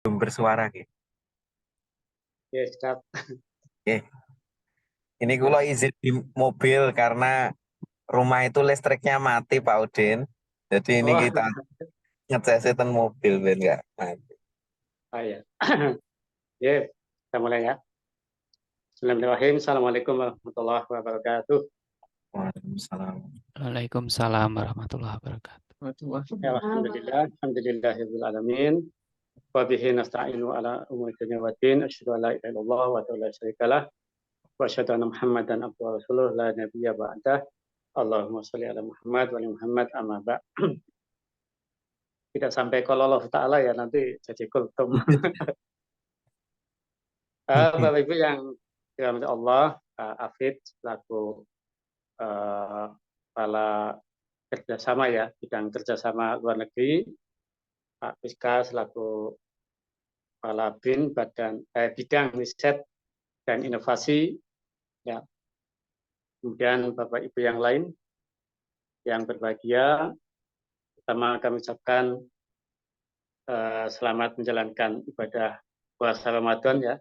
belum bersuara gitu. Yes, Kak. Oke. Ini kalau izin di mobil karena rumah itu listriknya mati Pak Udin. Jadi ini Oh, kita ngecesin mobil ben nggak mati. ah, ya. Ya, kita mulai ya. Bismillahirrahmanirrahim. Assalamualaikum warahmatullahi wabarakatuh. Waalaikumsalam. Waalaikumsalam warahmatullahi wabarakatuh. Ya, alhamdulillah, alhamdulillahirabbil alamin. Wa bihi nasta'inu ala umuri dunya waddin. Asyhadu an la ilaha illallah wa la syarikalah wa asyhadu anna Muhammadan abduhu wa rasuluh la nabiyya ba'dah. Allahumma shalli ala Muhammad wa ali Muhammad amma ba'd. Tidak sampai kalau Allah Ta'ala ya nanti jadi kultum. Bapak Ibu yang dirahmati Allah, Afid selaku kepala kerjasama ya, bidang kerjasama luar negeri, Pak Piska selaku kepala BIN, bidang riset dan inovasi, ya. Kemudian Bapak Ibu yang lain yang berbahagia, pertama kami ucapkan selamat menjalankan ibadah puasa Ramadan ya,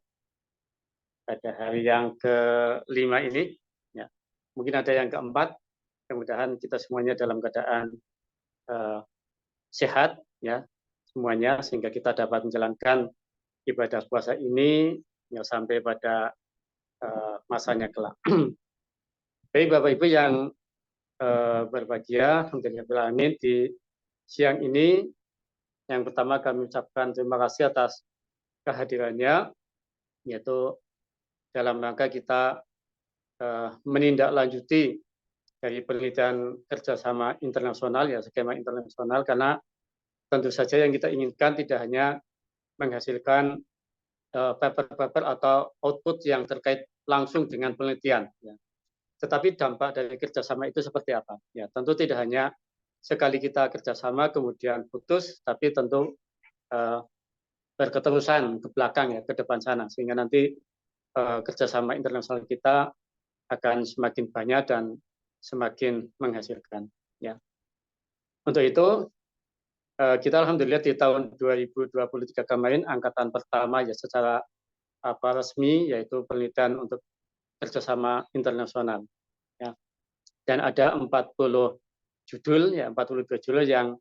pada hari yang ke-5 ini, ya. Mungkin ada yang keempat, mudah-mudahan kita semuanya dalam keadaan sehat ya semuanya, sehingga kita dapat menjalankan ibadah puasa ini ya, sampai pada masanya kelak. Baik Bapak Ibu yang berbahagia, alhamdulillah di siang ini yang pertama kami ucapkan terima kasih atas kehadirannya, yaitu dalam rangka kita menindaklanjuti dari penelitian kerjasama internasional ya, skema internasional, karena tentu saja yang kita inginkan tidak hanya menghasilkan paper-paper atau output yang terkait langsung dengan penelitian, ya. Tetapi dampak dari kerjasama itu seperti apa? Ya, tentu tidak hanya sekali kita kerjasama kemudian putus, tapi tentu berketerusan ke belakang ya, ke depan sana, sehingga nanti kerjasama internasional kita akan semakin banyak dan semakin menghasilkan. Ya. Untuk itu kita alhamdulillah di tahun 2023 kemarin angkatan pertama ya secara resmi, yaitu penelitian untuk kerjasama internasional. Ya. Dan ada 40 judul ya, 42 judul yang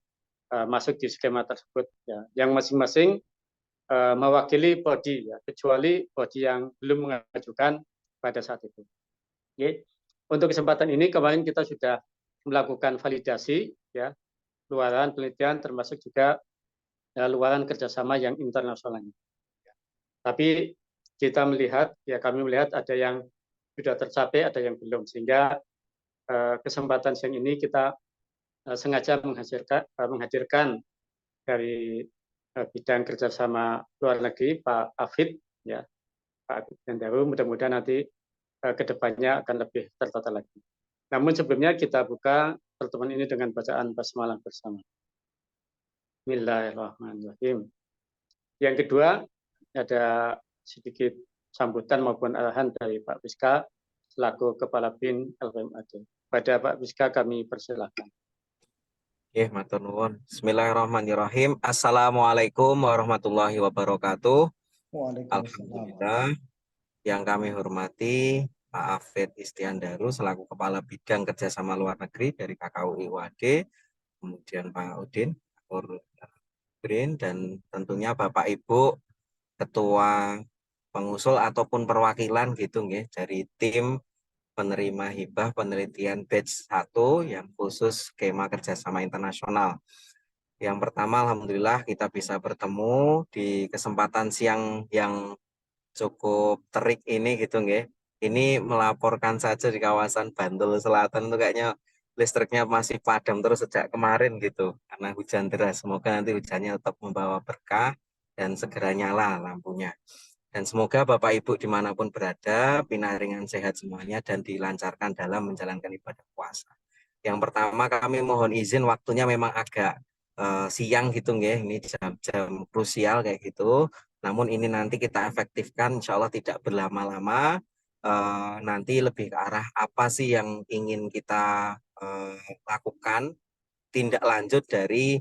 masuk di skema tersebut ya, yang masing-masing mewakili body ya, kecuali body yang belum mengajukan pada saat itu. Oke. Untuk kesempatan ini kemarin kita sudah melakukan validasi ya, luaran penelitian termasuk juga luaran kerjasama yang internasional. Tapi kita melihat ya, kami melihat ada yang sudah tercapai, ada yang belum, sehingga kesempatan siang ini kita sengaja menghadirkan dari bidang kerjasama luar negeri Pak Afid ya, Pak Afid Dandaru, mudah-mudahan nanti kedepannya akan lebih tertata lagi. Namun sebelumnya kita buka pertemuan ini dengan bacaan basmalah bersama. Bismillahirrahmanirrahim. Yang kedua ada sedikit sambutan maupun arahan dari Pak Piska selaku Kepala BIN LPMAD. Pada Pak Piska kami persilakan. Matur nuwun. Bismillahirrahmanirrahim. Assalamualaikum warahmatullahi wabarakatuh. Alhamdulillah, yang kami hormati Pak Afid Istiandaru selaku Kepala Bidang Kerjasama Luar Negeri dari KKUI UAD, kemudian Pak Udin, Green, dan tentunya Bapak Ibu Ketua pengusul ataupun perwakilan gitu nggih dari tim penerima hibah penelitian batch 1 yang khusus skema kerjasama internasional. Yang pertama, alhamdulillah kita bisa bertemu di kesempatan siang yang cukup terik ini gitu nggih. Ini melaporkan saja di kawasan Bantul Selatan itu kayaknya listriknya masih padam terus sejak kemarin gitu karena hujan deras. Semoga nanti hujannya tetap membawa berkah dan segera nyala lampunya. Dan semoga Bapak Ibu dimanapun berada, pinaringan sehat semuanya dan dilancarkan dalam menjalankan ibadah puasa. Yang pertama kami mohon izin waktunya memang agak siang gitu nggih, ini jam-jam krusial kayak gitu. Namun ini nanti kita efektifkan insya Allah tidak berlama-lama. Nanti lebih ke arah apa sih yang ingin kita lakukan tindak lanjut dari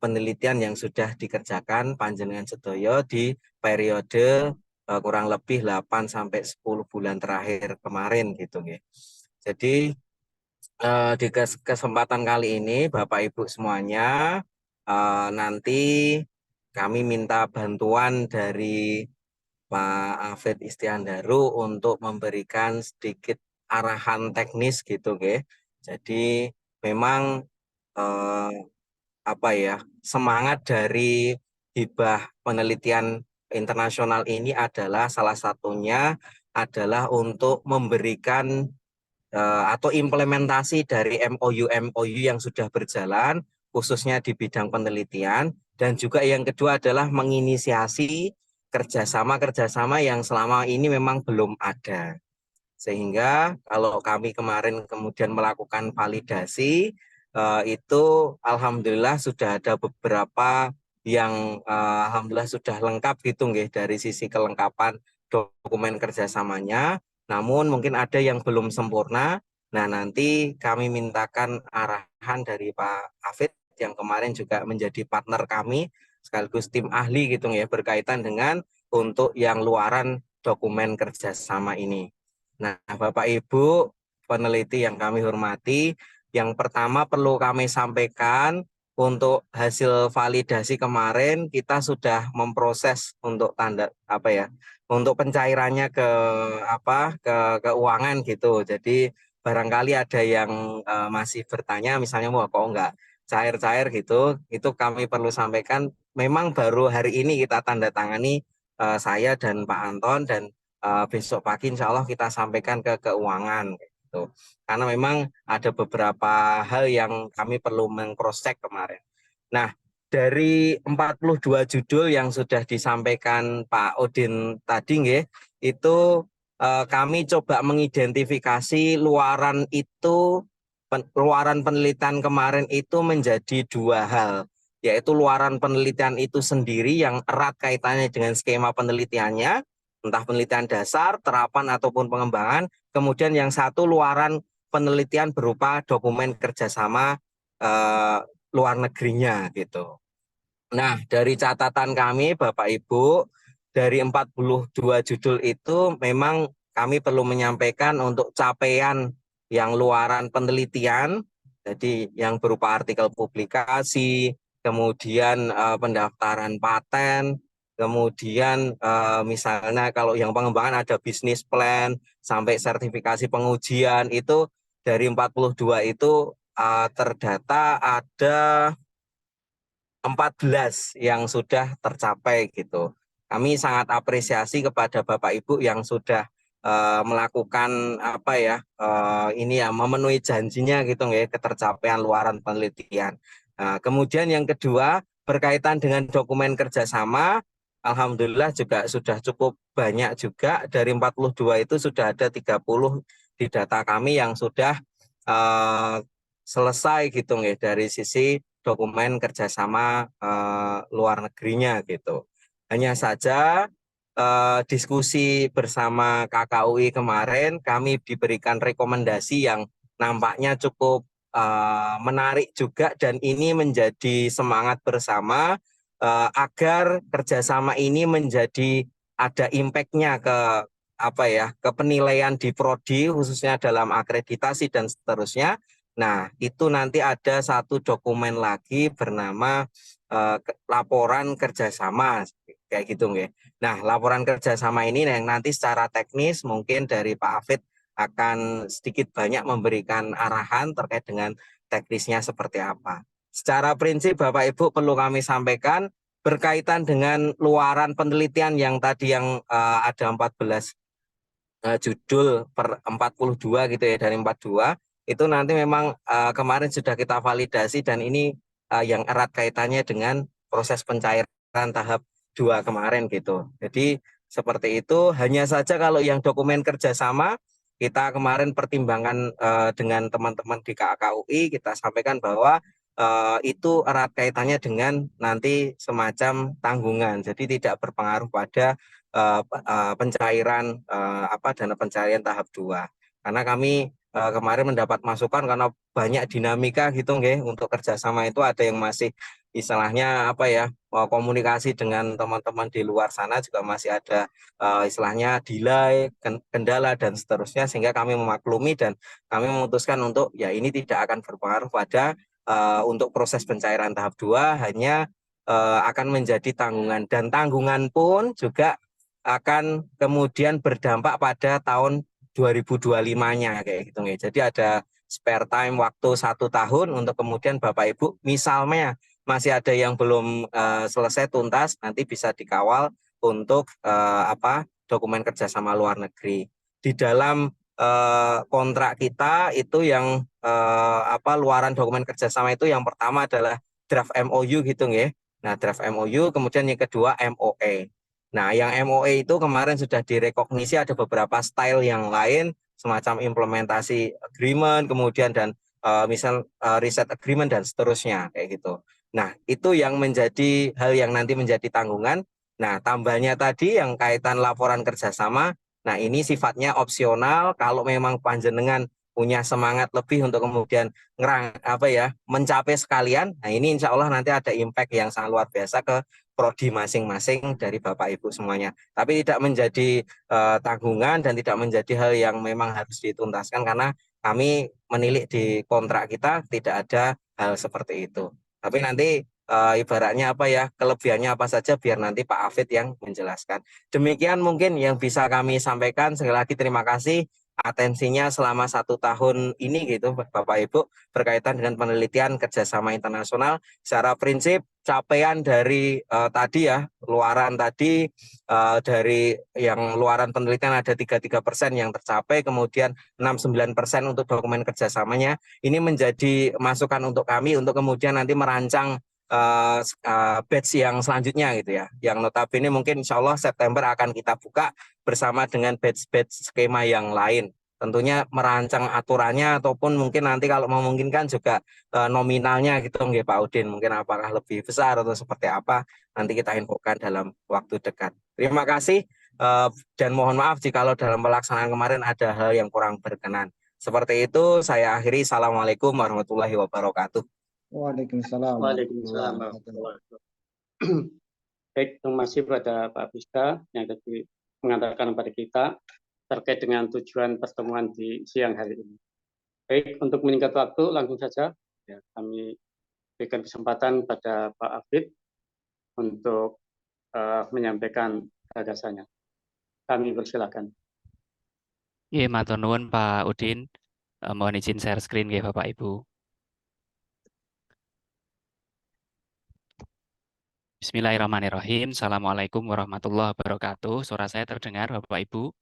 penelitian yang sudah dikerjakan panjenengan sedoyo di periode kurang lebih 8 sampai 10 bulan terakhir kemarin gitu nggih. Jadi di kesempatan kali ini Bapak Ibu semuanya nanti kami minta bantuan dari Pak Hafid Istiandaru untuk memberikan sedikit arahan teknis gitu nggih. Jadi memang semangat dari hibah penelitian internasional ini adalah salah satunya adalah untuk memberikan atau implementasi dari MOU yang sudah berjalan khususnya di bidang penelitian, dan juga yang kedua adalah menginisiasi kerjasama yang selama ini memang belum ada. Sehingga kalau kami kemarin kemudian melakukan validasi, itu alhamdulillah sudah ada beberapa yang alhamdulillah sudah lengkap gitu nggih dari sisi kelengkapan dokumen kerjasamanya. Namun mungkin ada yang belum sempurna. Nah, nanti kami mintakan arahan dari Pak Hafid yang kemarin juga menjadi partner kami sekaligus tim ahli gitu ya berkaitan dengan untuk yang luaran dokumen kerjasama ini. Nah, Bapak Ibu peneliti yang kami hormati, yang pertama perlu kami sampaikan untuk hasil validasi kemarin kita sudah memproses untuk untuk pencairannya ke keuangan gitu. Jadi barangkali ada yang masih bertanya misalnya wah kok enggak cair-cair gitu, itu kami perlu sampaikan memang baru hari ini kita tanda tangani saya dan Pak Anton, dan besok pagi insya Allah kita sampaikan ke keuangan gitu. Karena memang ada beberapa hal yang kami perlu meng-cross-check kemarin. Nah, dari 42 judul yang sudah disampaikan Pak Udin tadi nggih, itu kami coba mengidentifikasi luaran penelitian kemarin itu menjadi dua hal, yaitu luaran penelitian itu sendiri yang erat kaitannya dengan skema penelitiannya, entah penelitian dasar, terapan, ataupun pengembangan. Kemudian yang satu luaran penelitian berupa dokumen kerjasama luar negerinya gitu. Nah, dari catatan kami Bapak Ibu, dari 42 judul itu memang kami perlu menyampaikan untuk capaian yang luaran penelitian, jadi yang berupa artikel publikasi, kemudian pendaftaran paten, kemudian misalnya kalau yang pengembangan ada bisnis plan, sampai sertifikasi pengujian, itu dari 42 itu terdata ada 14 yang sudah tercapai gitu. Kami sangat apresiasi kepada Bapak Ibu yang sudah melakukan memenuhi janjinya gitu ya, ketercapaian luaran penelitian. Kemudian yang kedua berkaitan dengan dokumen kerjasama, alhamdulillah juga sudah cukup banyak juga, dari 42 itu sudah ada 30 di data kami yang sudah selesai gitu ya dari sisi dokumen kerjasama luar negerinya gitu. Hanya saja diskusi bersama KKUI kemarin kami diberikan rekomendasi yang nampaknya cukup menarik juga, dan ini menjadi semangat bersama agar kerjasama ini menjadi ada impact-nya ke penilaian di prodi khususnya dalam akreditasi dan seterusnya. Nah, itu nanti ada satu dokumen lagi bernama laporan kerjasama kayak gitu nggih. Nah, laporan kerjasama ini yang nanti secara teknis mungkin dari Pak Hafid akan sedikit banyak memberikan arahan terkait dengan teknisnya seperti apa. Secara prinsip Bapak Ibu perlu kami sampaikan berkaitan dengan luaran penelitian yang tadi yang ada 14 judul per 42 gitu ya, dari 42 itu nanti memang kemarin sudah kita validasi, dan ini yang erat kaitannya dengan proses pencairan tahap 2 kemarin gitu. Jadi seperti itu. Hanya saja kalau yang dokumen kerjasama kita kemarin pertimbangan dengan teman-teman di KKUI, kita sampaikan bahwa itu erat kaitannya dengan nanti semacam tanggungan, jadi tidak berpengaruh pada pencairan dana pencarian tahap 2. Karena kami kemarin mendapat masukan karena banyak dinamika gitu nggih, untuk kerjasama itu ada yang masih istilahnya apa ya, komunikasi dengan teman-teman di luar sana juga masih ada istilahnya delay, kendala dan seterusnya, sehingga kami memaklumi dan kami memutuskan untuk ya ini tidak akan berpengaruh pada untuk proses pencairan tahap 2, hanya akan menjadi tanggungan, dan tanggungan pun juga akan kemudian berdampak pada tahun 2025-nya kayak gitu nih. Jadi ada spare time waktu 1 tahun untuk kemudian Bapak Ibu misalnya masih ada yang belum selesai tuntas, nanti bisa dikawal untuk dokumen kerjasama luar negeri. Di dalam kontrak kita itu yang luaran dokumen kerjasama itu yang pertama adalah draft MOU gitu nggih. Nah, draft MOU, kemudian yang kedua MOA. Nah, yang MOA itu kemarin sudah direkognisi ada beberapa style yang lain, semacam implementasi agreement, kemudian dan reset agreement dan seterusnya kayak gitu. Nah, itu yang menjadi hal yang nanti menjadi tanggungan. Nah, tambahnya tadi yang kaitan laporan kerjasama, nah ini sifatnya opsional. Kalau memang panjenengan punya semangat lebih untuk kemudian mencapai sekalian, nah ini insya Allah nanti ada impact yang sangat luar biasa ke prodi masing-masing dari Bapak Ibu semuanya. Tapi tidak menjadi tanggungan dan tidak menjadi hal yang memang harus dituntaskan, karena kami menilik di kontrak kita tidak ada hal seperti itu. Tapi nanti ibaratnya kelebihannya apa saja biar nanti Pak Afid yang menjelaskan. Demikian mungkin yang bisa kami sampaikan. Sekali lagi terima kasih atensinya selama 1 tahun ini gitu Bapak Ibu, berkaitan dengan penelitian kerjasama internasional. Secara prinsip capaian dari tadi ya, luaran tadi dari yang luaran penelitian ada 33% yang tercapai, kemudian 69% untuk dokumen kerjasamanya. Ini menjadi masukan untuk kami untuk kemudian nanti merancang batch yang selanjutnya gitu ya, yang notabene mungkin insya Allah September akan kita buka bersama dengan batch-batch skema yang lain. Tentunya merancang aturannya ataupun mungkin nanti kalau memungkinkan juga nominalnya gitu nggih Pak Udin, mungkin apakah lebih besar atau seperti apa, nanti kita infokan dalam waktu dekat. Terima kasih dan mohon maaf jika dalam pelaksanaan kemarin ada hal yang kurang berkenan. Seperti itu saya akhiri. Assalamualaikum warahmatullahi wabarakatuh. Waalaikumsalam. Waalaikumsalam warahmatullahi wabarakatuh. Baik, terima kasih kepada Pak Biska yang tadi mengatakan kepada kita terkait dengan tujuan pertemuan di siang hari ini. Baik, untuk meningkat waktu langsung saja ya, kami berikan kesempatan pada Pak Afid untuk menyampaikan gagasannya. Kami persilakan. Iya, matur nuwun Pak Udin. Mohon izin share screen ya Bapak Ibu. Bismillahirrahmanirrahim. Assalamualaikum warahmatullahi wabarakatuh. Suara saya terdengar Bapak Ibu?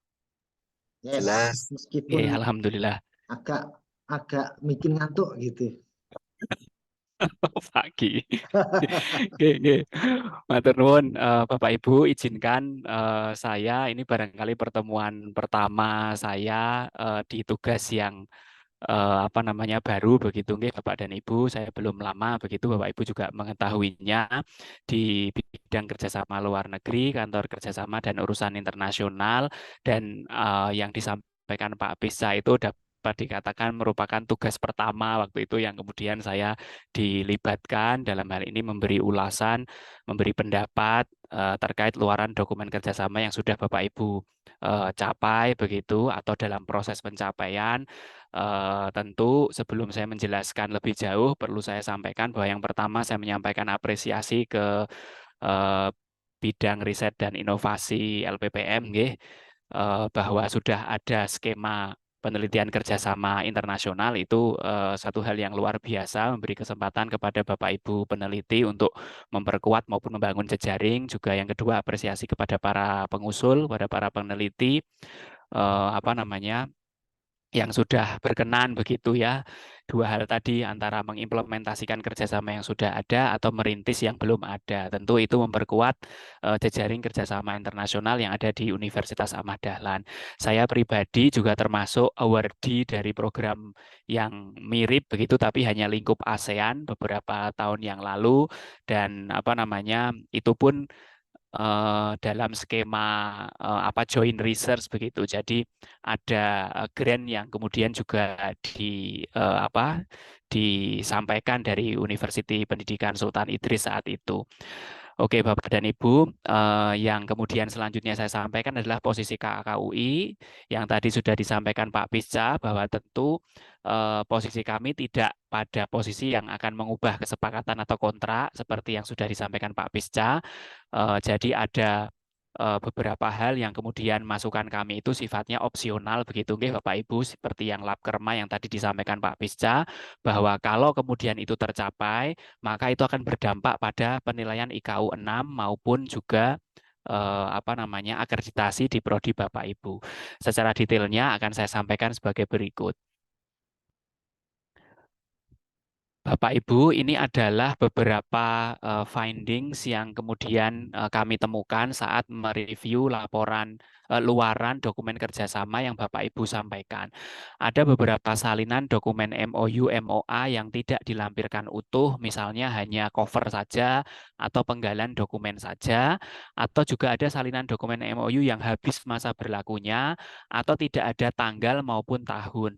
Yes, Jelas. meskipun Alhamdulillah. agak bikin ngantuk gitu. Pagi. Oke. Matur nuwun Bapak Ibu, izinkan saya ini barangkali pertemuan pertama saya di tugas yang baru begitu nggih Bapak dan Ibu. Saya belum lama begitu, Bapak Ibu juga mengetahuinya di bidang kerjasama luar negeri, kantor kerjasama dan urusan internasional, dan yang disampaikan Pak Bisa itu dapat dikatakan merupakan tugas pertama waktu itu yang kemudian saya dilibatkan dalam hal ini memberi ulasan, memberi pendapat terkait luaran dokumen kerjasama yang sudah Bapak Ibu capai begitu atau dalam proses pencapaian. Tentu sebelum saya menjelaskan lebih jauh perlu saya sampaikan bahwa yang pertama saya menyampaikan apresiasi ke bidang riset dan inovasi LPPM bahwa sudah ada skema penelitian kerjasama internasional. Itu satu hal yang luar biasa, memberi kesempatan kepada Bapak Ibu peneliti untuk memperkuat maupun membangun jejaring. Juga yang kedua, apresiasi kepada para pengusul, kepada para peneliti yang sudah berkenan begitu ya. Dua hal tadi, antara mengimplementasikan kerjasama yang sudah ada atau merintis yang belum ada. Tentu itu memperkuat jejaring kerjasama internasional yang ada di Universitas Ahmad Dahlan. Saya pribadi juga termasuk awardee dari program yang mirip begitu, tapi hanya lingkup ASEAN beberapa tahun yang lalu, dan itu pun dalam skema joint research begitu. Jadi ada grant yang kemudian juga disampaikan dari Universiti Pendidikan Sultan Idris saat itu. Oke, Bapak dan Ibu, yang kemudian selanjutnya saya sampaikan adalah posisi KKUI yang tadi sudah disampaikan Pak Pisca bahwa tentu posisi kami tidak pada posisi yang akan mengubah kesepakatan atau kontrak seperti yang sudah disampaikan Pak Pisca. Jadi ada beberapa hal yang kemudian masukan kami itu sifatnya opsional begitu, nggih Bapak Ibu, seperti yang lab kerma yang tadi disampaikan Pak Pisca, bahwa kalau kemudian itu tercapai, maka itu akan berdampak pada penilaian IKU 6 maupun juga akreditasi di prodi Bapak Ibu. Secara detailnya akan saya sampaikan sebagai berikut. Bapak Ibu, ini adalah beberapa findings yang kemudian kami temukan saat mereview laporan luaran dokumen kerjasama yang Bapak Ibu sampaikan. Ada beberapa salinan dokumen MOU, MOA yang tidak dilampirkan utuh, misalnya hanya cover saja atau penggalan dokumen saja, atau juga ada salinan dokumen MOU yang habis masa berlakunya atau tidak ada tanggal maupun tahun.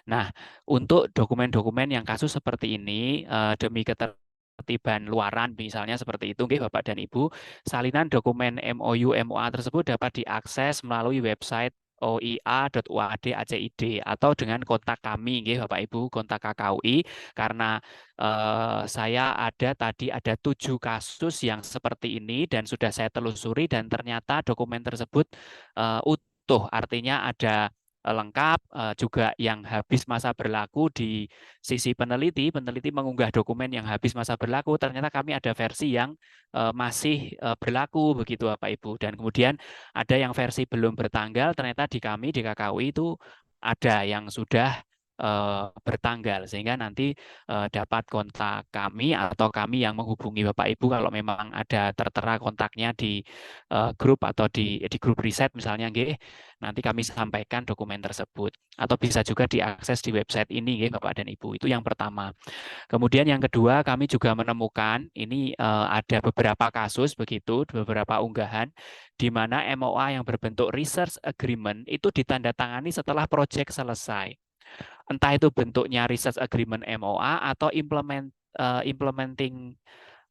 Nah, untuk dokumen-dokumen yang kasus seperti ini, demi ketertiban luaran misalnya seperti itu, nggih Bapak dan Ibu, salinan dokumen MOU MOA tersebut dapat diakses melalui website oia.uad.acid atau dengan kontak kami, nggih Bapak Ibu, kontak KKUI, karena saya tadi ada 7 kasus yang seperti ini dan sudah saya telusuri dan ternyata dokumen tersebut utuh, artinya ada lengkap, juga yang habis masa berlaku di sisi peneliti mengunggah dokumen yang habis masa berlaku, ternyata kami ada versi yang masih berlaku begitu Bapak Ibu, dan kemudian ada yang versi belum bertanggal, ternyata di kami di KKUI itu ada yang sudah bertanggal, sehingga nanti dapat kontak kami atau kami yang menghubungi Bapak Ibu kalau memang ada tertera kontaknya di grup atau di grup riset misalnya, nggih, nanti kami sampaikan dokumen tersebut atau bisa juga diakses di website ini, nggih Bapak dan Ibu. Itu yang pertama. Kemudian yang kedua, kami juga menemukan ini ada beberapa kasus begitu, beberapa unggahan di mana MOA yang berbentuk research agreement itu ditandatangani setelah proyek selesai. Entah itu bentuknya research agreement MOA atau implementing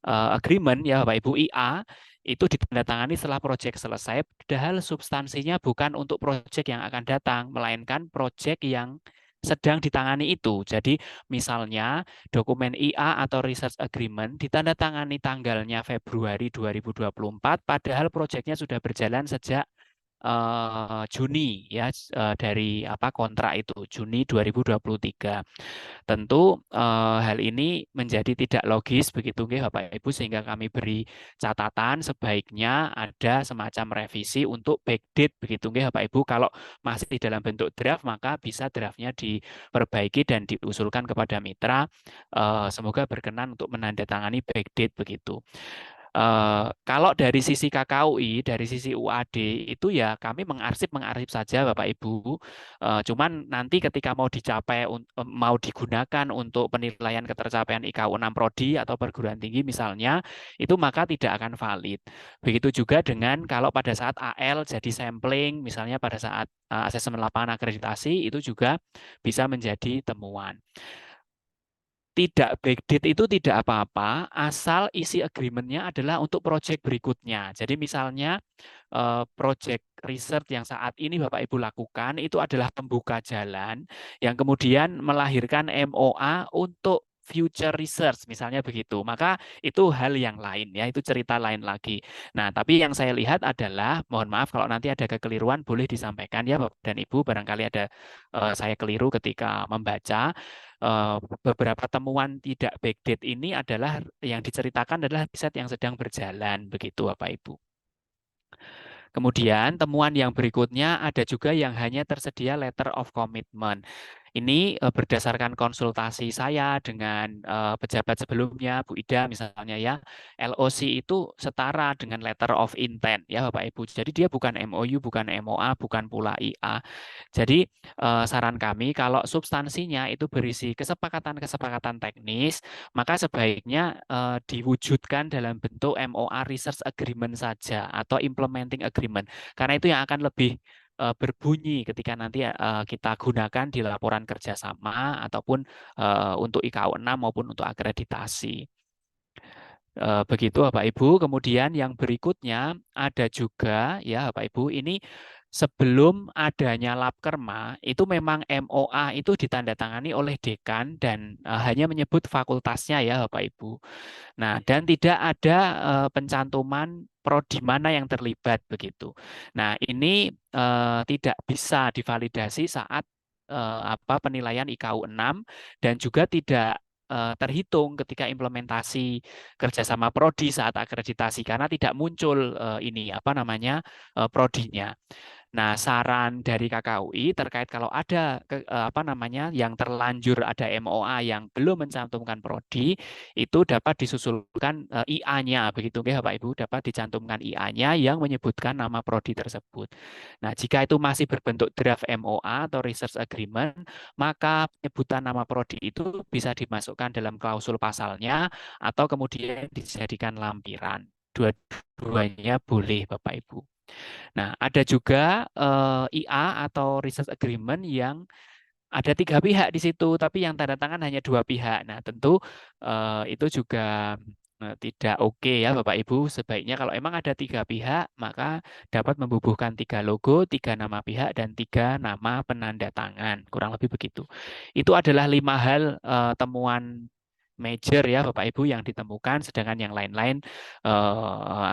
agreement ya Bapak Ibu, IA, itu ditandatangani setelah proyek selesai, padahal substansinya bukan untuk proyek yang akan datang, melainkan proyek yang sedang ditangani itu. Jadi misalnya dokumen IA atau research agreement ditandatangani tanggalnya Februari 2024, padahal proyeknya sudah berjalan sejak Juni ya, dari kontrak itu Juni 2023. Tentu hal ini menjadi tidak logis begitu nggih Bapak Ibu, sehingga kami beri catatan sebaiknya ada semacam revisi untuk backdate begitu nggih Bapak Ibu. Kalau masih di dalam bentuk draft, maka bisa draftnya diperbaiki dan diusulkan kepada mitra, semoga berkenan untuk menandatangani backdate begitu. Kalau dari sisi KKUI, dari sisi UAD itu ya kami mengarsip saja Bapak Ibu. Cuman nanti ketika mau dicapai, mau digunakan untuk penilaian ketercapaian IKU 6 prodi atau perguruan tinggi misalnya, itu maka tidak akan valid. Begitu juga dengan kalau pada saat AL jadi sampling, misalnya pada saat asesmen lapangan akreditasi, itu juga bisa menjadi temuan. Tidak backdate itu tidak apa-apa, asal isi agreement-nya adalah untuk proyek berikutnya. Jadi misalnya proyek riset yang saat ini Bapak Ibu lakukan itu adalah pembuka jalan yang kemudian melahirkan MOA untuk future research misalnya begitu. Maka itu hal yang lain ya, itu cerita lain lagi. Nah, tapi yang saya lihat adalah, mohon maaf kalau nanti ada kekeliruan boleh disampaikan ya Bapak dan Ibu, barangkali ada saya keliru ketika membaca. Beberapa temuan tidak backdate ini adalah yang diceritakan adalah riset yang sedang berjalan begitu Bapak Ibu. Kemudian temuan yang berikutnya ada juga yang hanya tersedia letter of commitment. Ini berdasarkan konsultasi saya dengan pejabat sebelumnya, Bu Ida misalnya ya, LOC itu setara dengan letter of intent ya Bapak Ibu. Jadi dia bukan MOU, bukan MOA, bukan pula IA. Jadi saran kami kalau substansinya itu berisi kesepakatan-kesepakatan teknis, maka sebaiknya diwujudkan dalam bentuk MOA Research Agreement saja atau Implementing Agreement. Karena itu yang akan lebih berbunyi ketika nanti kita gunakan di laporan kerjasama ataupun untuk IKU 6 maupun untuk akreditasi. Begitu Bapak Ibu. Kemudian yang berikutnya ada juga ya Bapak Ibu, ini sebelum adanya Labkerma itu memang MOA itu ditandatangani oleh dekan dan hanya menyebut fakultasnya ya Bapak Ibu. Nah, dan tidak ada pencantuman prodi mana yang terlibat begitu. Nah, ini tidak bisa divalidasi saat penilaian IKU 6 dan juga tidak terhitung ketika implementasi kerjasama prodi saat akreditasi karena tidak muncul prodinya. Nah, saran dari KKUI terkait kalau ada yang terlanjur ada MOA yang belum mencantumkan prodi, itu dapat disusulkan IA-nya, begitu nggih Bapak Ibu, dapat dicantumkan IA-nya yang menyebutkan nama prodi tersebut. Nah, jika itu masih berbentuk draft MOA atau research agreement, maka penyebutan nama prodi itu bisa dimasukkan dalam klausul pasalnya atau kemudian dijadikan lampiran. Dua-duanya boleh Bapak Ibu. Nah, ada juga IA atau research agreement yang ada 3 pihak di situ, tapi yang tanda tangan hanya 2 pihak. Nah, tentu itu juga tidak oke ya Bapak Ibu. Sebaiknya kalau emang ada 3 pihak, maka dapat membubuhkan 3 logo, 3 nama pihak, dan 3 nama penanda tangan. Kurang lebih begitu. Itu adalah 5 hal temuan major ya Bapak Ibu yang ditemukan, sedangkan yang lain-lain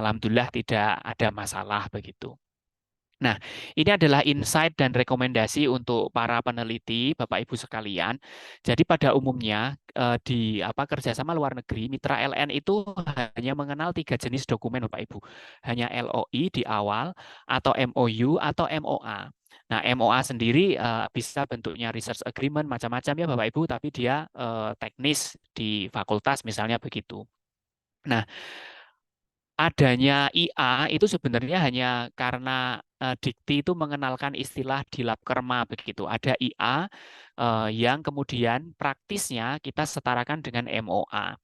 alhamdulillah tidak ada masalah begitu. Nah, ini adalah insight dan rekomendasi untuk para peneliti, Bapak Ibu sekalian. Jadi pada umumnya di kerjasama luar negeri, mitra LN itu hanya mengenal 3 jenis dokumen, Bapak Ibu. Hanya LOI di awal, atau MOU, atau MOA. Nah, MOA sendiri bisa bentuknya research agreement, macam-macam ya Bapak Ibu, tapi dia teknis di fakultas misalnya begitu. Nah, adanya IA itu sebenarnya hanya karena Dikti itu mengenalkan istilah di Labkerma begitu. Ada IA yang kemudian praktisnya kita setarakan dengan MOA.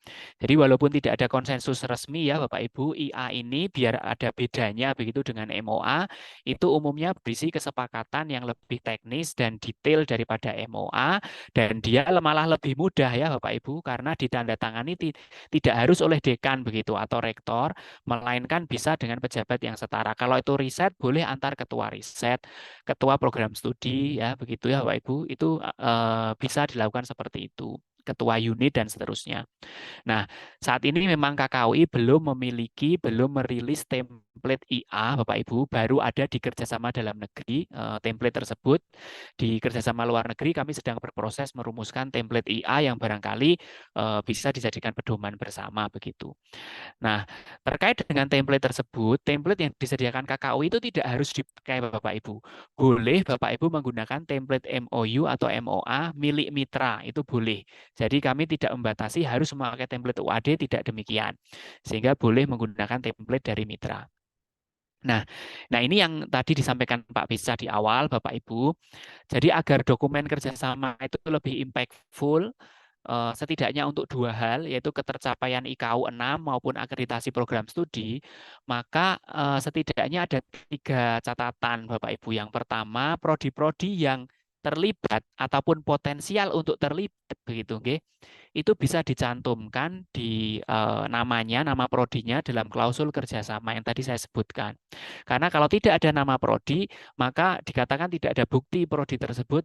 Jadi walaupun tidak ada konsensus resmi ya Bapak Ibu, IA ini biar ada bedanya begitu dengan MOA, itu umumnya berisi kesepakatan yang lebih teknis dan detail daripada MOA, dan dia malah lebih mudah ya Bapak Ibu karena ditandatangani tidak harus oleh dekan begitu atau rektor, melainkan bisa dengan pejabat yang setara. Kalau itu riset boleh antar ketua riset, ketua program studi ya begitu ya Bapak Ibu, itu bisa dilakukan seperti itu, ketua unit dan seterusnya. Nah, saat ini memang KKUI belum merilis template IA, Bapak Ibu, baru ada di kerjasama dalam negeri template tersebut. Di kerjasama luar negeri kami sedang berproses merumuskan template IA yang barangkali bisa dijadikan pedoman bersama begitu. Nah, terkait dengan template tersebut, template yang disediakan KKUI itu tidak harus dipakai Bapak Ibu. Boleh Bapak Ibu menggunakan template MOU atau MOA milik mitra, itu boleh. Jadi kami tidak membatasi harus memakai template UAD, tidak demikian. Sehingga boleh menggunakan template dari mitra. Nah, ini yang tadi disampaikan Pak Bisa di awal, Bapak Ibu. Jadi agar dokumen kerjasama itu lebih impactful, setidaknya untuk 2 hal, yaitu ketercapaian IKU 6 maupun akreditasi program studi, maka setidaknya ada 3 catatan Bapak Ibu. Yang pertama, prodi-prodi yang terlibat ataupun potensial untuk terlibat begitu, okay? Itu bisa dicantumkan di nama prodinya dalam klausul kerjasama yang tadi saya sebutkan. Karena kalau tidak ada nama prodi, maka dikatakan tidak ada bukti prodi tersebut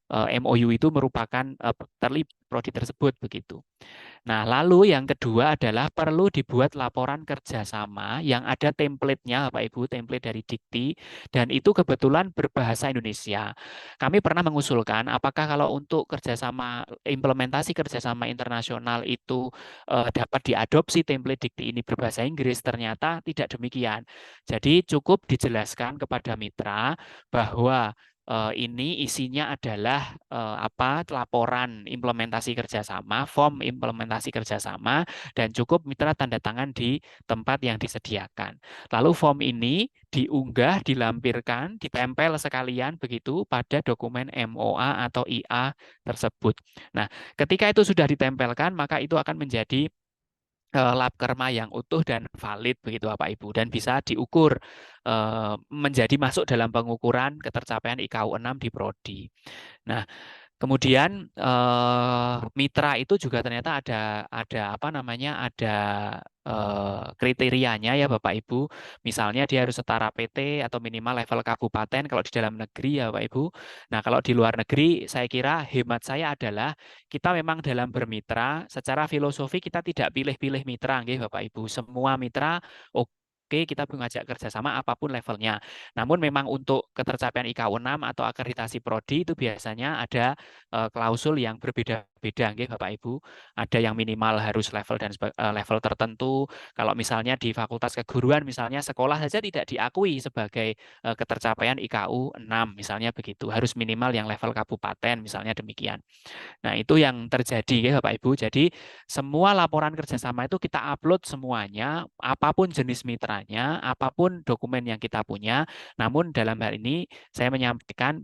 MOU itu merupakan terlibat prodi tersebut begitu. Nah, lalu yang kedua adalah perlu dibuat laporan kerjasama yang ada template-nya, Bapak Ibu, template dari Dikti, dan itu kebetulan berbahasa Indonesia. Kami pernah mengusulkan apakah kalau untuk kerjasama implementasi kerjasama internasional itu dapat diadopsi template Dikti ini berbahasa Inggris, ternyata tidak demikian. Jadi cukup dijelaskan kepada mitra bahwa ini isinya adalah laporan implementasi kerjasama, form implementasi kerjasama, dan cukup mitra tanda tangan di tempat yang disediakan. Lalu form ini diunggah, dilampirkan, ditempel sekalian begitu pada dokumen MOA atau IA tersebut. Nah, ketika itu sudah ditempelkan, maka itu akan menjadi lab kerma yang utuh dan valid begitu Bapak Ibu, dan bisa diukur menjadi masuk dalam pengukuran ketercapaian IKU 6 di prodi. Nah, kemudian mitra itu juga ternyata ada kriterianya ya Bapak Ibu. Misalnya dia harus setara PT atau minimal level kabupaten kalau di dalam negeri ya Bapak Ibu. Nah, kalau di luar negeri saya kira hemat saya adalah kita memang dalam bermitra secara filosofi kita tidak pilih-pilih mitra nggih Bapak Ibu. Semua mitra oke, kita mengajak kerjasama apapun levelnya. Namun memang untuk ketercapaian IKU 6 atau akreditasi prodi itu biasanya ada klausul yang berbeda-beda nggih Bapak Ibu. Ada yang minimal harus level dan level tertentu. Kalau misalnya di Fakultas Keguruan misalnya sekolah saja tidak diakui sebagai ketercapaian IKU 6 misalnya begitu. Harus minimal yang level kabupaten misalnya demikian. Nah, itu yang terjadi ya Bapak Ibu. Jadi semua laporan kerjasama itu kita upload semuanya, apapun jenis mitranya, apapun dokumen yang kita punya. Namun dalam hal ini saya menyampaikan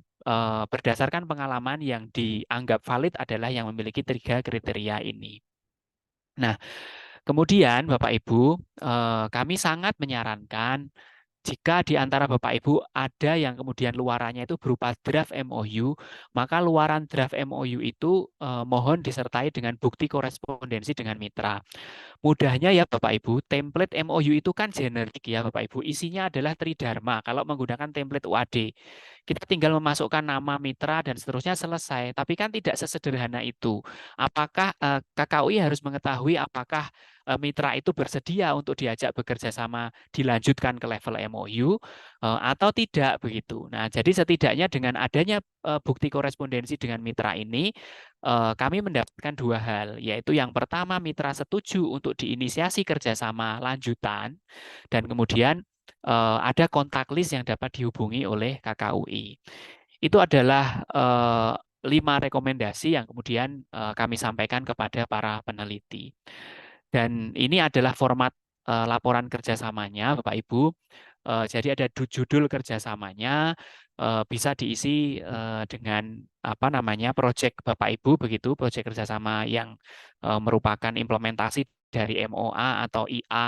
berdasarkan pengalaman yang dianggap valid adalah yang memiliki 3 kriteria ini. Nah, kemudian Bapak Ibu, kami sangat menyarankan jika di antara Bapak Ibu ada yang kemudian luarannya itu berupa draft MOU, maka luaran draft MOU itu mohon disertai dengan bukti korespondensi dengan mitra. Mudahnya ya Bapak Ibu, template MOU itu kan generik ya Bapak Ibu. Isinya adalah tridharma kalau menggunakan template UAD. Kita tinggal memasukkan nama mitra dan seterusnya selesai. Tapi kan tidak sesederhana itu. Apakah KKUI harus mengetahui apakah mitra itu bersedia untuk diajak bekerja sama dilanjutkan ke level MOU atau tidak begitu. Nah, jadi setidaknya dengan adanya bukti korespondensi dengan mitra ini kami mendapatkan 2 hal, yaitu yang pertama mitra setuju untuk diinisiasi kerjasama lanjutan, dan kemudian ada kontak list yang dapat dihubungi oleh KKUI. Itu adalah 5 rekomendasi yang kemudian kami sampaikan kepada para peneliti. Dan ini adalah format laporan kerjasamanya, Bapak Ibu. Jadi ada judul kerjasamanya, bisa diisi dengan proyek Bapak Ibu begitu, proyek kerjasama yang merupakan implementasi dari MOA atau IA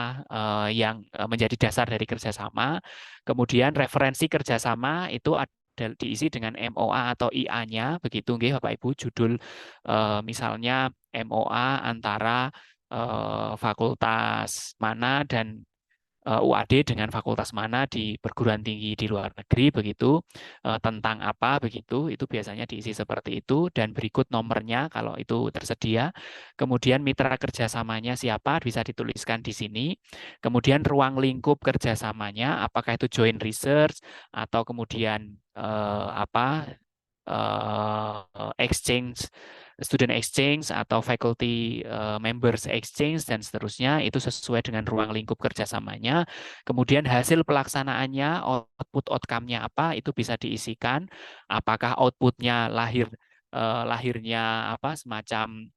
yang menjadi dasar dari kerjasama. Kemudian referensi kerjasama itu ada diisi dengan MOA atau IA-nya begitu, nggih Bapak Ibu. Judul misalnya MOA antara fakultas mana dan UAD dengan fakultas mana di perguruan tinggi di luar negeri begitu, tentang apa begitu, itu biasanya diisi seperti itu, dan berikut nomornya kalau itu tersedia. Kemudian mitra kerjasamanya siapa bisa dituliskan di sini. Kemudian ruang lingkup kerjasamanya apakah itu joint research atau kemudian exchange, student exchange atau faculty members exchange dan seterusnya, itu sesuai dengan ruang lingkup kerjasamanya. Kemudian hasil pelaksanaannya, output outcome-nya apa, itu bisa diisikan. Apakah output-nya lahirnya semacam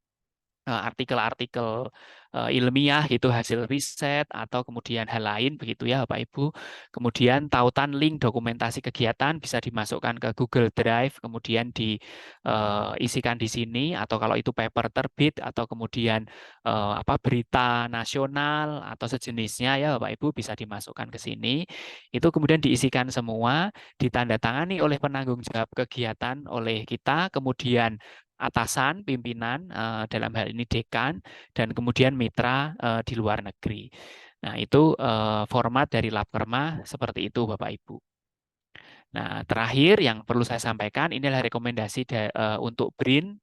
artikel-artikel ilmiah gitu, hasil riset atau kemudian hal lain begitu ya Bapak Ibu. Kemudian tautan link dokumentasi kegiatan bisa dimasukkan ke Google Drive, kemudian diisikan di sini, atau kalau itu paper terbit atau kemudian berita nasional atau sejenisnya ya Bapak Ibu bisa dimasukkan ke sini. Itu kemudian diisikan semua, ditandatangani oleh penanggung jawab kegiatan oleh kita, kemudian atasan, pimpinan, dalam hal ini dekan, dan kemudian mitra di luar negeri. Nah, itu format dari Labkerma seperti itu, Bapak Ibu. Nah, terakhir yang perlu saya sampaikan, inilah rekomendasi untuk BRIN.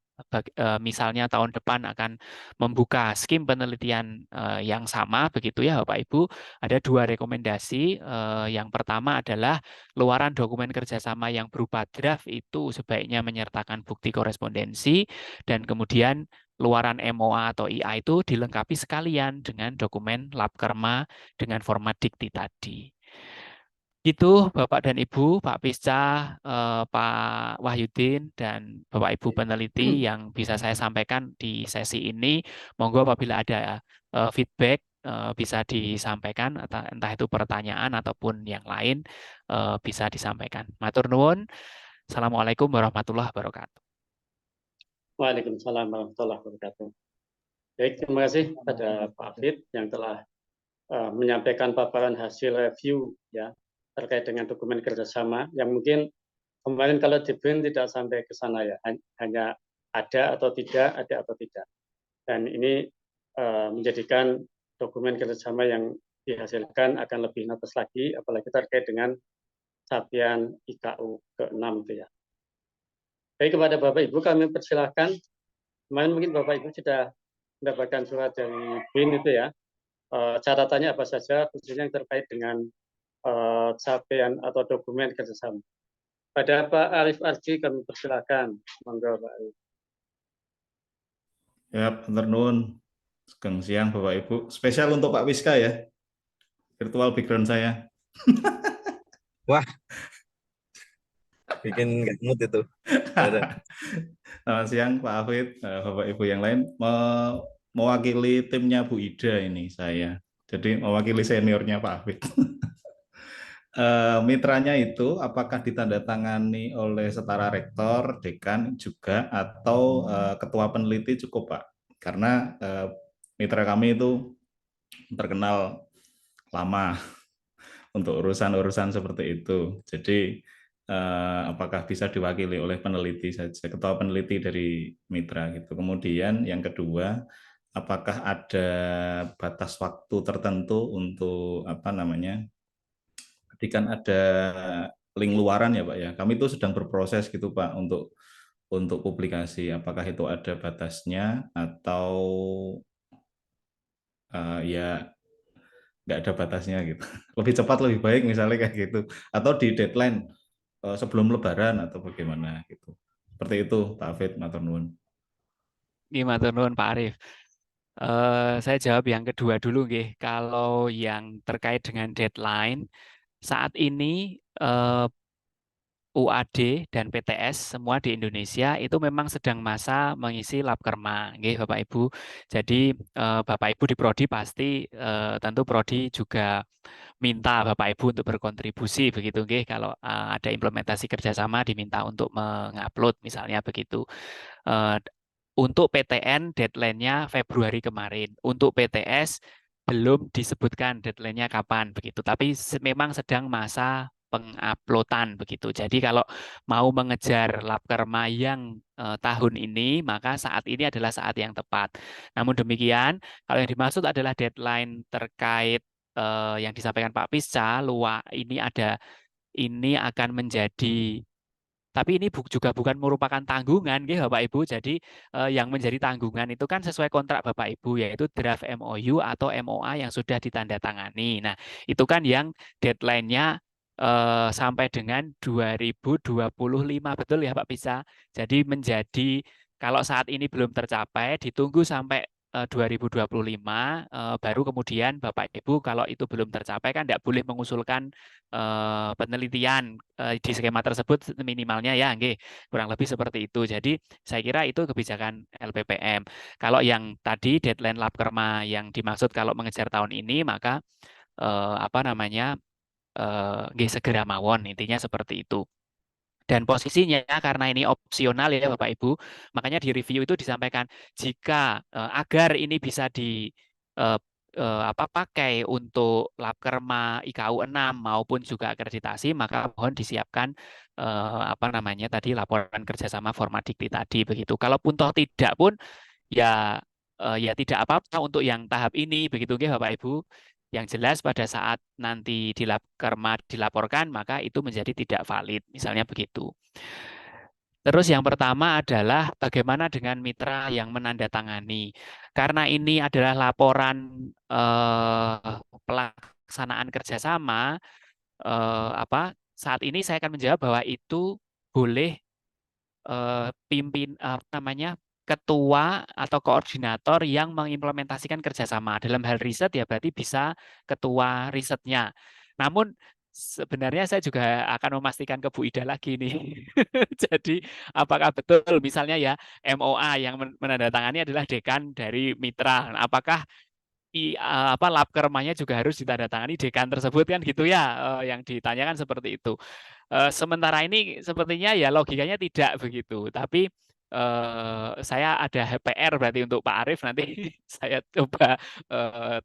Misalnya tahun depan akan membuka skim penelitian yang sama begitu ya Bapak Ibu, ada 2 rekomendasi. Yang pertama adalah luaran dokumen kerjasama yang berupa draft itu sebaiknya menyertakan bukti korespondensi, dan kemudian luaran MOA atau IA itu dilengkapi sekalian dengan dokumen Labkerma dengan format dikti tadi. Itu Bapak dan Ibu, Pak Pisca, Pak Wahyudin, dan Bapak Ibu peneliti yang bisa saya sampaikan di sesi ini. Monggo apabila ada feedback bisa disampaikan, entah itu pertanyaan ataupun yang lain bisa disampaikan. Matur nuwun. Assalamualaikum warahmatullahi wabarakatuh. Waalaikumsalam warahmatullahi wabarakatuh. Baik, terima kasih pada Pak Afid yang telah menyampaikan paparan hasil review ya terkait dengan dokumen kerjasama yang mungkin kemarin kalau di BIN tidak sampai ke sana ya, hanya ada atau tidak, ada atau tidak. Dan ini menjadikan dokumen kerjasama yang dihasilkan akan lebih natas lagi, apalagi terkait dengan capaian IKU ke-6 itu ya. Baik, kepada Bapak Ibu kami persilahkan. Kemarin mungkin Bapak Ibu sudah mendapatkan surat dari BIN itu ya. Catatannya apa saja, khususnya yang terkait dengan capaian atau dokumen kerjasama. Pada Pak Arif Arji kami persilakan. Monggo Pak Arif. Ya, bener nuwun. Sugeng siang Bapak Ibu. Spesial untuk Pak Wiska ya. Virtual background saya. Wah, bikin nggak mood itu. Ada. Selamat siang Pak Afid, Bapak Ibu yang lain. Mewakili timnya Bu Ida ini saya. Jadi mewakili seniornya Pak Afid. Mitranya itu apakah ditandatangani oleh setara rektor, dekan juga, atau ketua peneliti cukup Pak? Karena mitra kami itu terkenal lama untuk urusan-urusan seperti itu. Jadi apakah bisa diwakili oleh peneliti saja, ketua peneliti dari mitra gitu. Kemudian yang kedua, apakah ada batas waktu tertentu untuk apa namanya? Ketika ada link luaran ya Pak ya. Kami itu sedang berproses gitu Pak untuk publikasi. Apakah itu ada batasnya atau ya nggak ada batasnya gitu. Lebih cepat lebih baik misalnya kayak gitu. Atau di deadline sebelum Lebaran atau bagaimana gitu. Seperti itu Pak Afid, matur nuwun. Matur nuwun Pak Arif. Saya jawab yang kedua dulu nggih. Kalau yang terkait dengan deadline, saat ini UAD dan PTS semua di Indonesia itu memang sedang masa mengisi labkerma, nggih Bapak Ibu. Jadi Bapak Ibu di Prodi pasti tentu Prodi juga minta Bapak Ibu untuk berkontribusi begitu nggih. Kalau ada implementasi kerjasama diminta untuk mengupload misalnya begitu. Untuk PTN deadline-nya Februari kemarin. Untuk PTS belum disebutkan deadline-nya kapan begitu. Tapi memang sedang masa penguploadan begitu. Jadi kalau mau mengejar labkerma yang tahun ini, maka saat ini adalah saat yang tepat. Namun demikian, kalau yang dimaksud adalah deadline terkait yang disampaikan Pak Pisca, ini akan menjadi, tapi ini juga bukan merupakan tanggungan, ya Bapak Ibu. Jadi yang menjadi tanggungan itu kan sesuai kontrak Bapak Ibu, yaitu draft MOU atau MOA yang sudah ditandatangani. Nah, itu kan yang deadline-nya sampai dengan 2025, betul ya Pak Bisa? Jadi kalau saat ini belum tercapai, ditunggu sampai 2025, baru kemudian Bapak Ibu kalau itu belum tercapai kan tidak boleh mengusulkan penelitian di skema tersebut minimalnya ya, nggih, kurang lebih seperti itu. Jadi saya kira itu kebijakan LPPM. Kalau yang tadi deadline labkerma yang dimaksud kalau mengejar tahun ini, maka apa namanya, nggih segera mawon, intinya seperti itu. Dan posisinya karena ini opsional ya Bapak Ibu, makanya di review itu disampaikan jika agar ini bisa pakai untuk labkerma IKU 6 maupun juga akreditasi, maka mohon disiapkan tadi laporan kerjasama Formadikti tadi begitu. Kalaupun toh tidak pun ya tidak apa-apa untuk yang tahap ini begitu nggih Bapak Ibu. Yang jelas pada saat nanti di labkerma dilaporkan, maka itu menjadi tidak valid, misalnya begitu. Terus yang pertama adalah bagaimana dengan mitra yang menandatangani. Karena ini adalah laporan pelaksanaan kerjasama, saat ini saya akan menjawab bahwa itu boleh ketua atau koordinator yang mengimplementasikan kerjasama. Dalam hal riset ya berarti bisa ketua risetnya. Namun sebenarnya saya juga akan memastikan ke Bu Ida lagi nih. Jadi apakah betul misalnya ya MOA yang menandatangani adalah dekan dari mitra. Nah, apakah lab kermanya juga harus ditandatangani dekan tersebut kan gitu ya, yang ditanyakan seperti itu. Sementara ini sepertinya ya logikanya tidak begitu, tapi saya ada PR berarti untuk Pak Arief nanti saya coba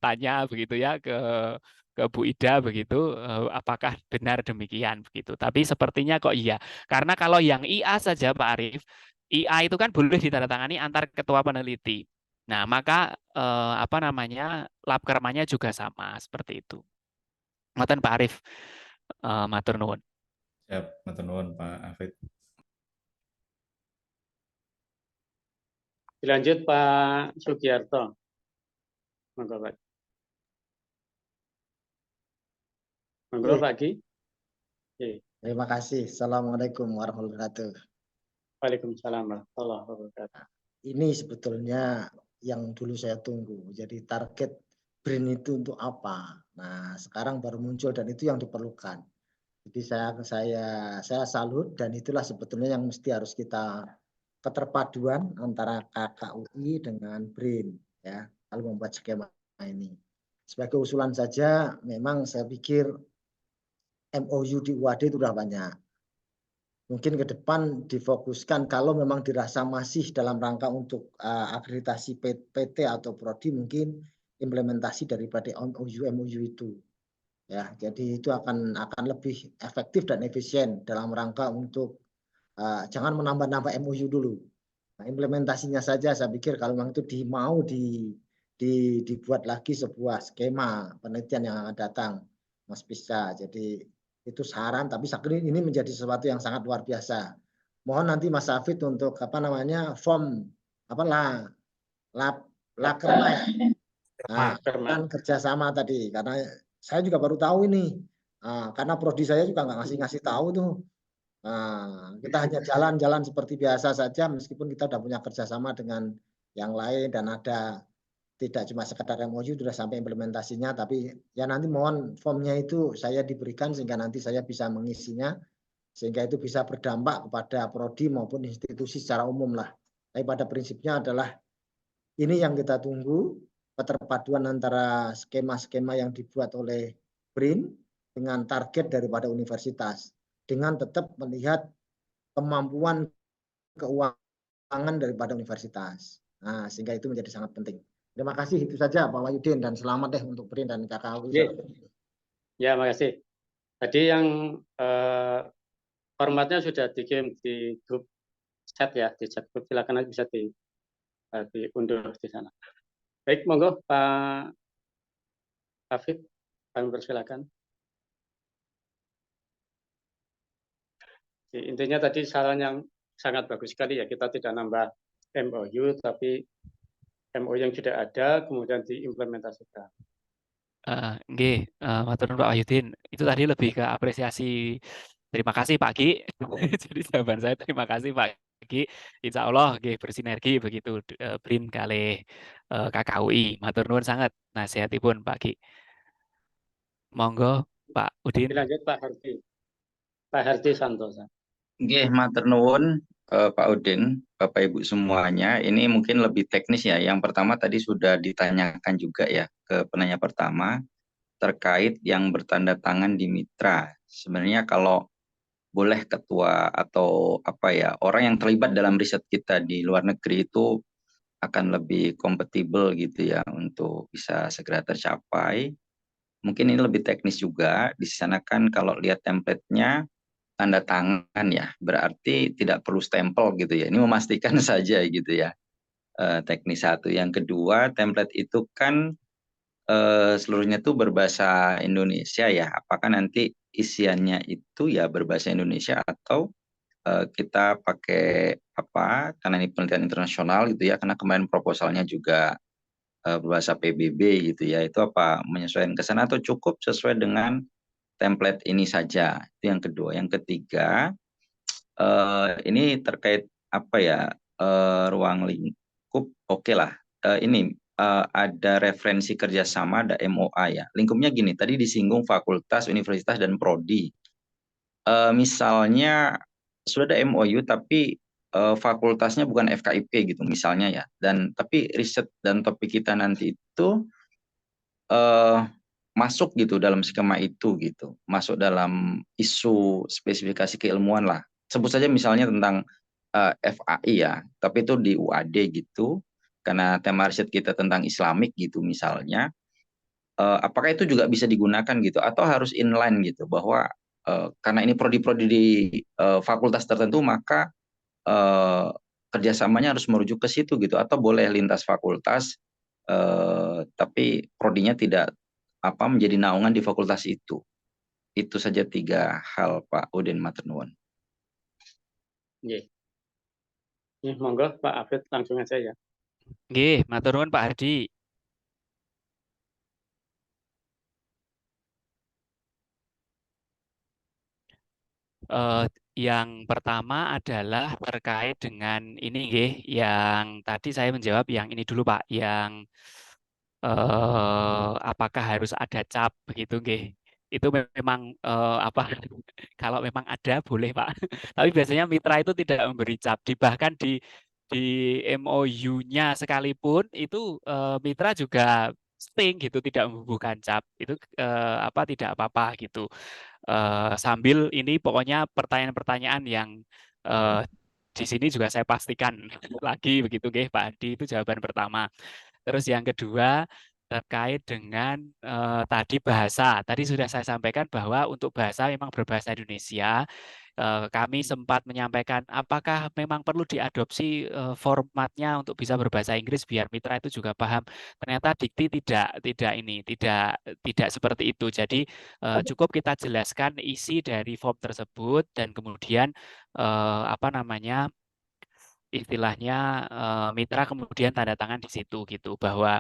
tanya begitu ya ke Bu Ida begitu, apakah benar demikian begitu. Tapi sepertinya kok iya, karena kalau yang IA saja Pak Arief, IA itu kan boleh ditandatangani antar ketua peneliti. Nah, maka apa namanya lab kermanya juga sama seperti itu. Ngoten Pak Arief, matur nuwun. Siap, matur nuwun Pak Afid. Dilanjut Pak Sugiarto. Monggo Pak. Monggo Pak Gi. Terima kasih. Assalamualaikum warahmatullahi wabarakatuh. Waalaikumsalam warahmatullahi wabarakatuh. Ini sebetulnya yang dulu saya tunggu. Jadi target BRIN itu untuk apa? Nah, sekarang baru muncul dan itu yang diperlukan. Jadi saya salut dan itulah sebetulnya yang mesti harus kita keterpaduan antara KKUI dengan BRIN ya kalau membuat skema ini. Sebagai usulan saja, memang saya pikir MOU di UAD itu sudah banyak. Mungkin ke depan difokuskan kalau memang dirasa masih dalam rangka untuk akreditasi PT atau prodi, mungkin implementasi daripada MOU itu. Ya, jadi itu akan lebih efektif dan efisien dalam rangka untuk jangan menambah-nambah MOU dulu. Nah, implementasinya saja saya pikir kalau memang itu dibuat lagi sebuah skema penelitian yang akan datang, Mas Pisca. Jadi itu saran, tapi ini menjadi sesuatu yang sangat luar biasa. Mohon nanti Mas Hafid untuk form lakerma ya. Nah, kan kerjasama tadi, karena saya juga baru tahu ini, karena prodi saya juga nggak ngasih tahu tuh. Nah, kita hanya jalan-jalan seperti biasa saja, meskipun kita sudah punya kerjasama dengan yang lain dan ada tidak cuma sekedar MOU sudah sampai implementasinya, tapi ya nanti mohon formnya itu saya diberikan sehingga nanti saya bisa mengisinya, sehingga itu bisa berdampak kepada prodi maupun institusi secara umum lah. Tapi pada prinsipnya adalah ini yang kita tunggu, keterpaduan antara skema-skema yang dibuat oleh BRIN dengan target daripada universitas, dengan tetap melihat kemampuan keuangan daripada universitas. Nah, sehingga itu menjadi sangat penting. Terima kasih, itu saja Pak Wahyudin, dan selamat deh untuk BRIN dan KKUI. Ya, makasih. Tadi yang formatnya sudah dikirim di grup chat ya, di chat grup, silakan bisa diunduh di sana. Baik, monggo Pak Hafid, kami persilakan. Intinya tadi saran yang sangat bagus sekali ya, kita tidak nambah MOU, tapi MOU yang sudah ada kemudian diimplementasikan. Nggih, matur nuwun Pak Wahyudin. Itu tadi lebih ke apresiasi. Terima kasih Pak Gi. Jadi jawaban saya terima kasih Pak Gi. Insya Allah nggih bersinergi begitu BRIN kalih KKUI. Matur nuwun sangat nasihatipun Pak Gi. Monggo Pak Udin. Dilanjut Pak Hardi. Pak Hardi Santosa. Nggih, matur nuwun Pak Udin, Bapak Ibu semuanya. Ini mungkin lebih teknis ya. Yang pertama tadi sudah ditanyakan juga ya ke penanya pertama terkait yang bertanda tangan di mitra. Sebenarnya kalau boleh ketua atau orang yang terlibat dalam riset kita di luar negeri itu akan lebih kompatibel gitu ya untuk bisa segera tercapai. Mungkin ini lebih teknis juga. Di sana kan kalau lihat template-nya tanda tangan ya, berarti tidak perlu stempel gitu ya. Ini memastikan saja gitu ya. Teknis satu. Yang kedua, template itu kan seluruhnya itu berbahasa Indonesia ya. Apakah nanti isiannya itu ya berbahasa Indonesia atau kita pakai karena ini penelitian internasional gitu ya, karena kemarin proposalnya juga berbahasa PBB gitu ya. Itu menyesuaikan ke sana atau cukup sesuai dengan template ini saja? Itu yang kedua. Yang ketiga, ini terkait ruang lingkup. Oke lah, ini ada referensi kerjasama, ada MOA ya. Lingkupnya gini, tadi disinggung fakultas, universitas, dan prodi. Misalnya sudah ada MOU tapi fakultasnya bukan FKIP gitu misalnya ya. Dan tapi riset dan topik kita nanti itu masuk gitu dalam skema itu gitu, masuk dalam isu spesifikasi keilmuan lah. Sebut saja misalnya tentang FAI ya, tapi itu di UAD gitu, karena tema riset kita tentang Islamik gitu misalnya. Apakah itu juga bisa digunakan gitu, atau harus inline gitu, bahwa karena ini prodi-prodi di fakultas tertentu maka kerjasamanya harus merujuk ke situ gitu, atau boleh lintas fakultas tapi prodinya tidak menjadi naungan di fakultas itu. Itu saja 3 hal Pak Udin, matur nuwun. Nggih. Monggo Pak Afid langsung aja ya. Nggih, matur nuwun Pak Hardi. Yang pertama adalah terkait dengan ini nggih, yang tadi saya menjawab yang ini dulu Pak, yang apakah harus ada cap begitu nggih. Itu memang kalau memang ada boleh Pak. Tapi biasanya mitra itu tidak memberi cap. Bahkan di MOU-nya sekalipun itu mitra juga sting gitu, tidak membubuhkan cap. Itu tidak apa-apa gitu. Sambil ini pokoknya pertanyaan-pertanyaan yang di sini juga saya pastikan lagi begitu nggih Pak Adi, itu jawaban pertama. Terus yang kedua terkait dengan tadi bahasa. Tadi sudah saya sampaikan bahwa untuk bahasa memang berbahasa Indonesia. Kami sempat menyampaikan apakah memang perlu diadopsi formatnya untuk bisa berbahasa Inggris biar mitra itu juga paham. Ternyata dikti tidak seperti itu. Jadi cukup kita jelaskan isi dari form tersebut dan kemudian istilahnya mitra kemudian tanda tangan di situ gitu bahwa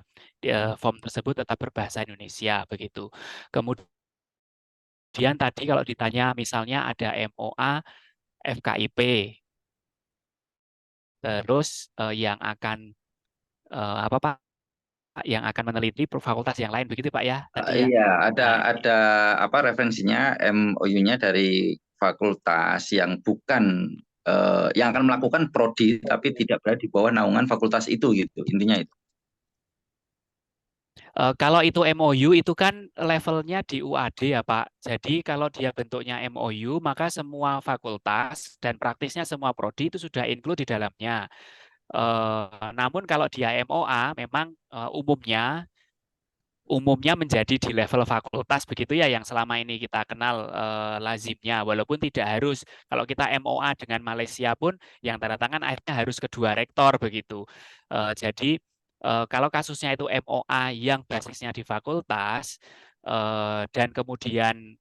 form tersebut tetap berbahasa Indonesia begitu. Kemudian tadi kalau ditanya misalnya ada MOA FKIP, terus yang akan apa Pak? Yang akan meneliti fakultas yang lain begitu Pak ya tadi ya? Iya, Nah, ada referensinya MOU-nya dari fakultas yang bukan yang akan melakukan prodi tapi tidak berada di bawah naungan fakultas itu gitu, intinya itu. Kalau itu MOU itu kan levelnya di UAD ya Pak. Jadi kalau dia bentuknya MOU maka semua fakultas dan praktisnya semua prodi itu sudah include di dalamnya. Namun kalau dia MOA memang umumnya menjadi di level fakultas begitu ya yang selama ini kita kenal lazimnya. Walaupun tidak harus. Kalau kita MOA dengan Malaysia pun yang tanda tangan akhirnya harus kedua rektor begitu. Jadi kalau kasusnya itu MOA yang basisnya di fakultas dan kemudian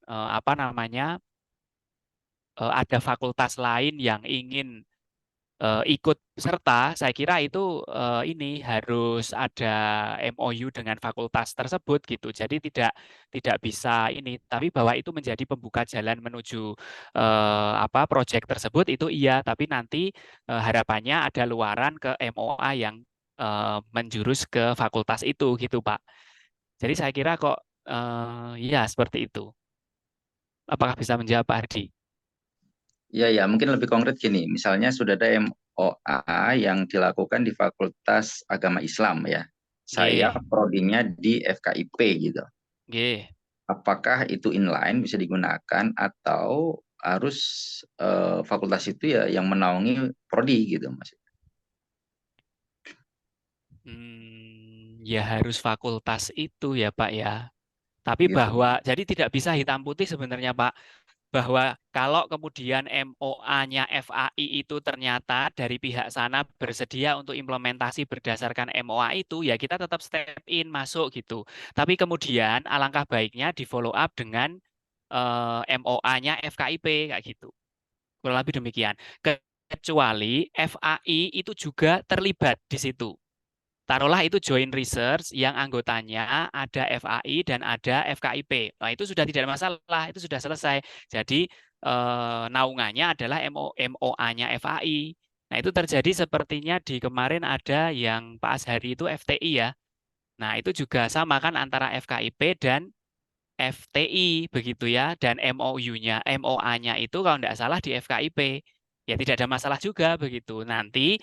ada fakultas lain yang ingin ikut serta, saya kira itu ini harus ada MOU dengan fakultas tersebut gitu. Jadi tidak bisa ini, tapi bahwa itu menjadi pembuka jalan menuju proyek tersebut itu iya, tapi nanti harapannya ada luaran ke MOA yang menjurus ke fakultas itu gitu, Pak. Jadi saya kira kok ya seperti itu. Apakah bisa menjawab Pak Hardi? Ya, mungkin lebih konkret gini, misalnya sudah ada MOA yang dilakukan di Fakultas Agama Islam ya. Saya prodinya di FKIP gitu. Apakah itu inline bisa digunakan atau harus fakultas itu ya yang menaungi prodi gitu Mas? Ya harus fakultas itu ya Pak ya. Tapi Gitu. jadi tidak bisa hitam putih sebenarnya Pak. Bahwa kalau kemudian MOA-nya FAI itu ternyata dari pihak sana bersedia untuk implementasi berdasarkan MOA itu, ya kita tetap step in masuk gitu. Tapi kemudian alangkah baiknya di follow up dengan MOA-nya FKIP kayak gitu. Kurang lebih demikian. Kecuali FAI itu juga terlibat di situ. Taruhlah itu joint research yang anggotanya ada FAI dan ada FKIP. Nah, itu sudah tidak ada masalah, itu sudah selesai. Jadi naungannya adalah MOA-nya FAI. Nah, itu terjadi sepertinya di kemarin ada yang Pak Azhari itu FTI ya. Nah, itu juga sama kan antara FKIP dan FTI begitu ya, dan MOU-nya, MOA-nya itu kalau tidak salah di FKIP. Ya tidak ada masalah juga begitu. Nanti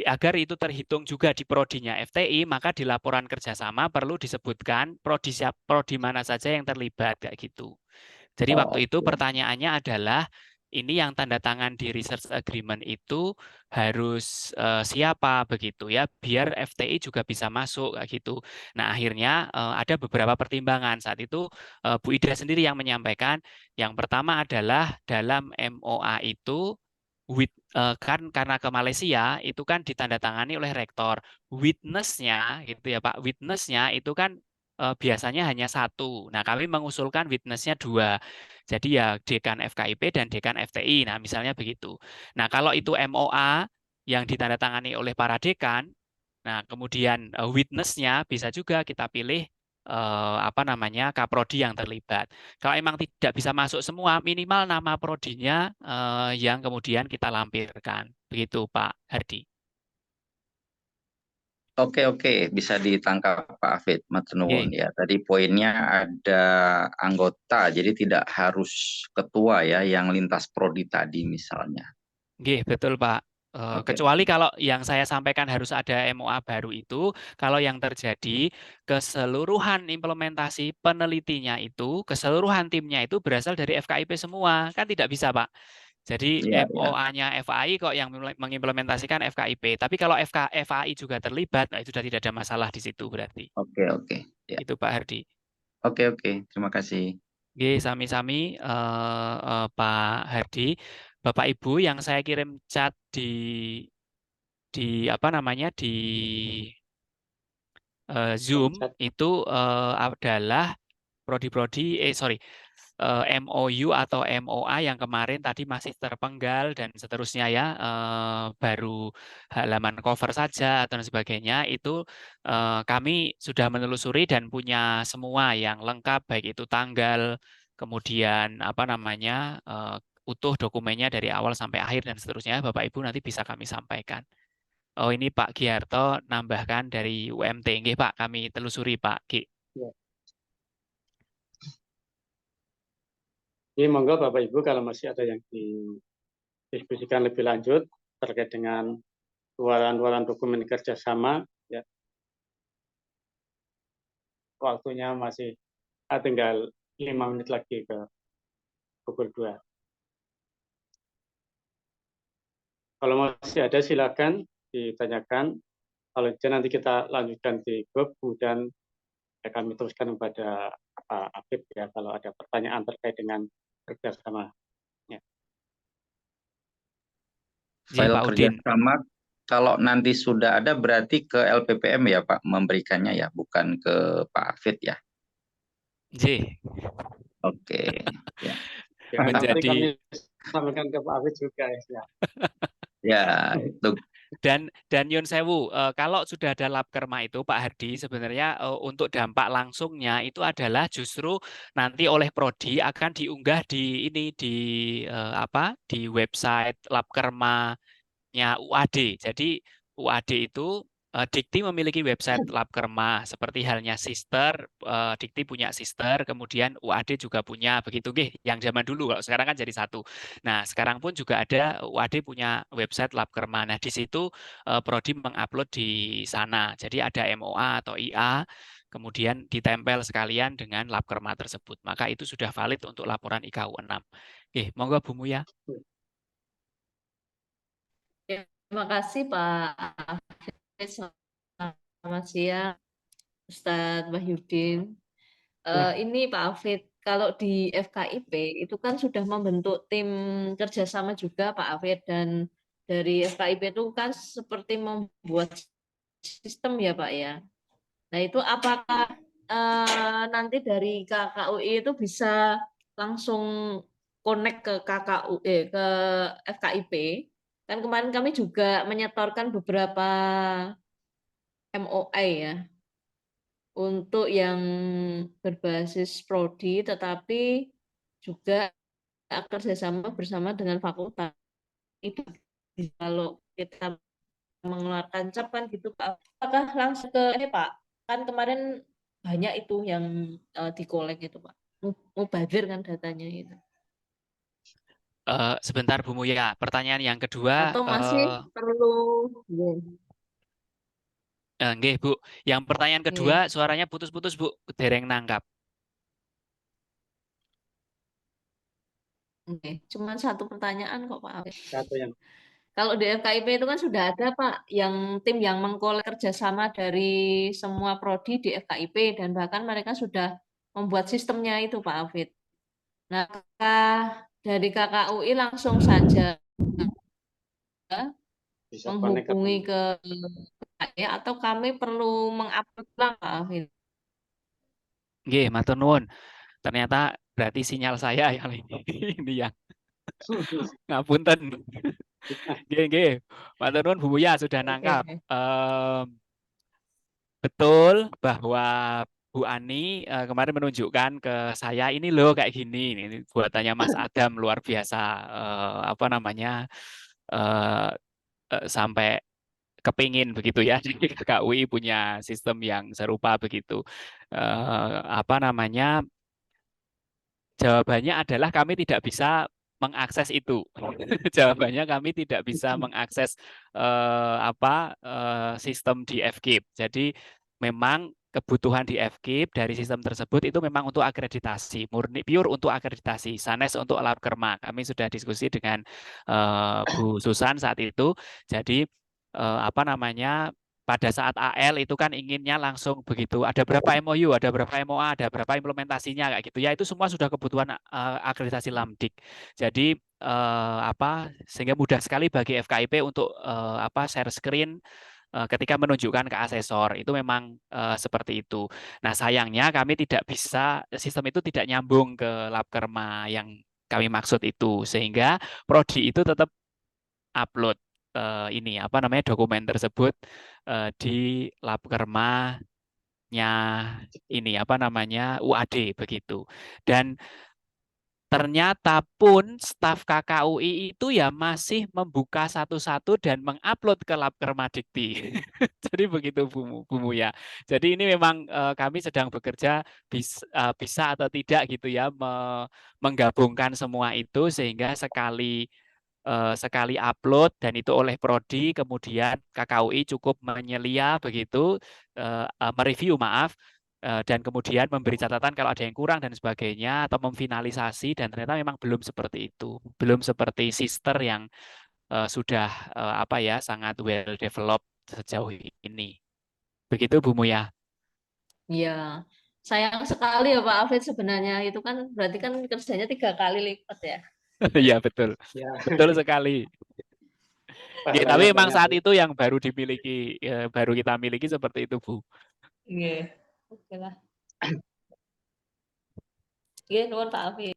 agar itu terhitung juga di prodinya FTI, maka di laporan kerjasama perlu disebutkan prodi mana saja yang terlibat kayak gitu. Jadi waktu itu oke. pertanyaannya adalah ini yang tanda tangan di research agreement itu harus siapa begitu ya, biar FTI juga bisa masuk kayak gitu. Nah, akhirnya ada beberapa pertimbangan. Saat itu Bu Ida sendiri yang menyampaikan, yang pertama adalah dalam MOA itu kan karena ke Malaysia itu kan ditandatangani oleh rektor. Witness-nya gitu ya Pak, witness-nya itu kan biasanya hanya satu. Nah, kami mengusulkan witness-nya dua. Jadi ya dekan FKIP dan dekan FTI. Nah, misalnya begitu. Nah, kalau itu MOA yang ditandatangani oleh para dekan, nah kemudian witness-nya bisa juga kita pilih apa namanya kaprodi yang terlibat. Kalau emang tidak bisa masuk semua, minimal nama prodinya yang kemudian kita lampirkan. Begitu Pak Hardi. Oke, bisa ditangkap Pak Hafid, matur nuwun Oke. ya. Tadi poinnya ada anggota, jadi tidak harus ketua ya yang lintas prodi tadi misalnya. Oke, betul Pak. Oke. Kecuali kalau yang saya sampaikan harus ada MOA baru itu, kalau yang terjadi keseluruhan implementasi penelitinya itu, keseluruhan timnya itu berasal dari FKIP semua, kan tidak bisa Pak. Jadi Ya, ya. MOA-nya FAI kok yang mengimplementasikan FKIP. Tapi kalau FAI juga terlibat, nah itu sudah tidak ada masalah di situ berarti. Oke. Ya. Itu Pak Hardi. Oke. Terima kasih. Oke, sami-sami Pak Hardi. Bapak Ibu yang saya kirim chat di apa namanya di Zoom Chat. itu adalah MOU atau MOA yang kemarin tadi masih terpenggal dan seterusnya ya, baru halaman cover saja atau sebagainya itu kami sudah menelusuri dan punya semua yang lengkap, baik itu tanggal, kemudian apa namanya utuh dokumennya dari awal sampai akhir dan seterusnya. Bapak Ibu nanti bisa kami sampaikan. Oh, ini Pak Giarto nambahkan dari UMT. Nggih Pak, kami telusuri Pak Ki. Ya. Jadi monggo Bapak Ibu kalau masih ada yang didiskusikan lebih lanjut terkait dengan luaran dokumen kerjasama, ya waktunya masih tinggal 5 menit lagi ke pukul 2. Kalau masih ada silakan ditanyakan. Kalau nanti kita lanjutkan di grup, kemudian kami teruskan kepada Pak Afif ya kalau ada pertanyaan terkait dengan kerjasama. Ya. File Pak Udin. kerjasama kalau nanti sudah ada berarti ke LPPM ya Pak memberikannya ya, bukan ke Pak Hafid ya. J. Oke. Ya. Menjadi kami sampaikan ke Pak Afif juga ya. Ya, itu. Dan Yun Sewu, kalau sudah ada Labkerma itu Pak Hardi, sebenarnya untuk dampak langsungnya itu adalah justru nanti oleh prodi akan diunggah di di website Labkerma-nya UAD. Jadi UAD itu Dikti memiliki website Labkerma seperti halnya Sister, Dikti punya Sister, kemudian UAD juga punya begitu nggih. Yang zaman dulu, kalau sekarang kan jadi satu. Nah, sekarang pun juga ada UAD punya website Labkerma. Nah, di situ prodi mengupload di sana. Jadi ada MOA atau IA, kemudian ditempel sekalian dengan Labkerma tersebut. Maka itu sudah valid untuk laporan IKU 6. Oke, monggo Bu Muya. Terima kasih Pak. Selamat siang Ustadz Wahyudin. Ini Pak Afid, kalau di FKIP itu kan sudah membentuk tim kerjasama juga Pak Afid, dan dari FKIP itu kan seperti membuat sistem ya Pak ya. Nah itu apakah nanti dari KKUI itu bisa langsung connect ke ke FKIP? Kan kemarin kami juga menyetorkan beberapa MOA ya untuk yang berbasis prodi, tetapi juga kerjasama bersama dengan fakultas. Itu kalau kita mengeluarkan cap kan gitu, apakah langsung ke ini Pak kan kemarin banyak itu yang dikolek itu Pak. Mubazir kan datanya itu. Sebentar Bu Muya, pertanyaan yang kedua, Atau masih perlu nggih Bu, yang pertanyaan kedua Nggih. suaranya putus-putus Bu, dereng nangkap. Oke, cuma satu pertanyaan kok Pak Afif. Satu yang Kalau di FKIP itu kan sudah ada Pak, yang tim yang mengkolek kerjasama dari semua prodi di FKIP dan bahkan mereka sudah membuat sistemnya itu Pak Afif. Nah, dari KKUI langsung saja bisa connect menghubungi ke saya atau kami perlu mengupload ulang Pak Afif? Nggih, matur nuwun. Ternyata berarti sinyal saya yang ini yang ngapunten. Nggih, matur nuwun Bu Muya sudah nangkap. Oke. Betul bahwa Bu Ani kemarin menunjukkan ke saya ini loh kayak gini. Ini buatannya Mas Adam luar biasa. Apa namanya sampai kepingin begitu ya. Jadi KUI punya sistem yang serupa begitu. Apa namanya? Jawabannya adalah kami tidak bisa mengakses itu. Jawabannya kami tidak bisa mengakses sistem di FKIP. Jadi memang kebutuhan di FKIP dari sistem tersebut itu memang untuk akreditasi, murni pure untuk akreditasi, sanes untuk lab kerma. Kami sudah diskusi dengan Bu Susan saat itu. Jadi pada saat AL itu kan inginnya langsung begitu. Ada berapa MOU, ada berapa MOA, ada berapa implementasinya kayak gitu. Ya itu semua sudah kebutuhan akreditasi Lamdik. Jadi sehingga mudah sekali bagi FKIP untuk share screen ketika menunjukkan ke asesor. Itu memang seperti itu. Nah, sayangnya kami tidak bisa, sistem itu tidak nyambung ke Labkerma yang kami maksud itu. Sehingga prodi itu tetap upload dokumen tersebut di Labkerma-nya UAD begitu. Dan ternyata pun staf KKUI itu ya masih membuka satu-satu dan mengupload ke Labkerma Dikti. Jadi begitu Bu Muya. Jadi ini memang kami sedang bekerja bisa atau tidak gitu ya menggabungkan semua itu sehingga sekali upload dan itu oleh prodi, kemudian KKUI cukup menyelia begitu, mereview dan kemudian memberi catatan kalau ada yang kurang dan sebagainya atau memfinalisasi, dan ternyata memang belum seperti itu, belum seperti sister yang sudah sangat well developed sejauh ini. Begitu Bu Muya. Iya, sayang sekali ya Pak Afid sebenarnya itu kan berarti kan kerjanya 3 kali lipat ya. Iya betul, ya, betul sekali. Ya, tapi memang saat itu yang baru dimiliki, baru kita miliki seperti itu Bu. Iya, oke lah. Iya, nuwun Pak Afid.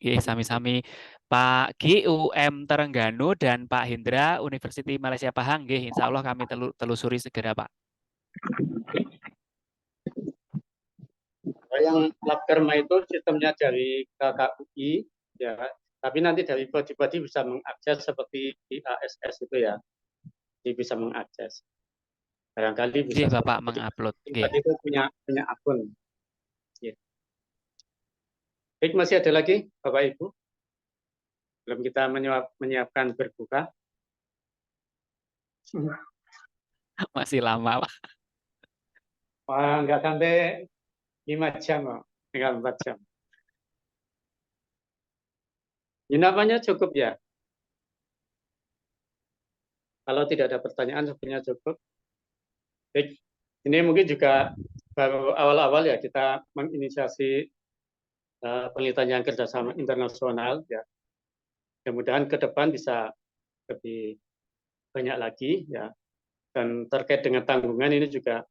Oke, sami-sami Pak GUM Terengganu dan Pak Hendra University Malaysia Pahang. Nggih, insya Allah kami telusuri segera Pak. yang Labkerma itu sistemnya dari KKUI ya, tapi nanti dari prodi-prodi bisa mengakses seperti di ASS itu ya, jadi bisa mengakses. Barangkali bisa. Nggih, Bapak mengupload. Tadi itu punya akun. Ya. Baik, masih ada lagi Bapak Ibu? Belum kita menyiapkan berbuka. Masih lama Pak. Wah, nggak sampai 5 jam, kok. Tinggal 4 jam. Penginapannya cukup ya? Kalau tidak ada pertanyaan, sebenarnya cukup. Baik, ini mungkin juga baru awal-awal ya kita menginisiasi penelitian kerjasama internasional ya. Mudah-mudahan ke depan bisa lebih banyak lagi ya. Dan terkait dengan tanggungan ini juga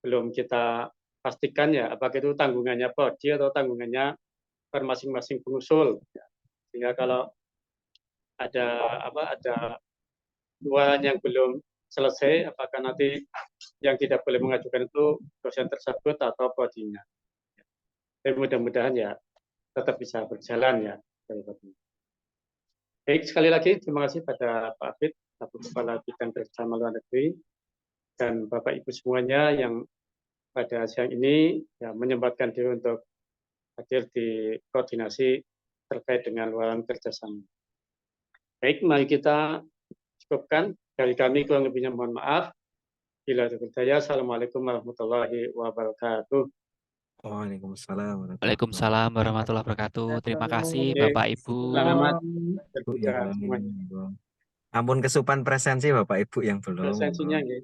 belum kita pastikan ya, apakah itu tanggungannya prodi atau tanggungannya per masing-masing pengusul. Ya. Sehingga kalau ada dua yang belum selesai, apakah nanti yang tidak boleh mengajukan itu dosen tersebut atau prodinya. Tapi mudah-mudahan ya tetap bisa berjalan ya. Baik, sekali lagi terima kasih pada Pak Afid, Kepala Bidang Kerjasama Luar Negeri, dan Bapak Ibu semuanya yang pada siang ini ya, menyempatkan diri untuk hadir di koordinasi terkait dengan lawan kerjasama. Baik, mari kita cukupkan. Dari kami kurang lebihnya mohon maaf. Bila berdaya, Assalamualaikum warahmatullahi wabarakatuh. Waalaikumsalam Waalaikumsalam warahmatullahi wabarakatuh. Terima kasih Bapak Ibu. Selamat Ibu berbuka yang semuanya. Ampun kesupan presensi Bapak Ibu yang belum. Presensinya, ya.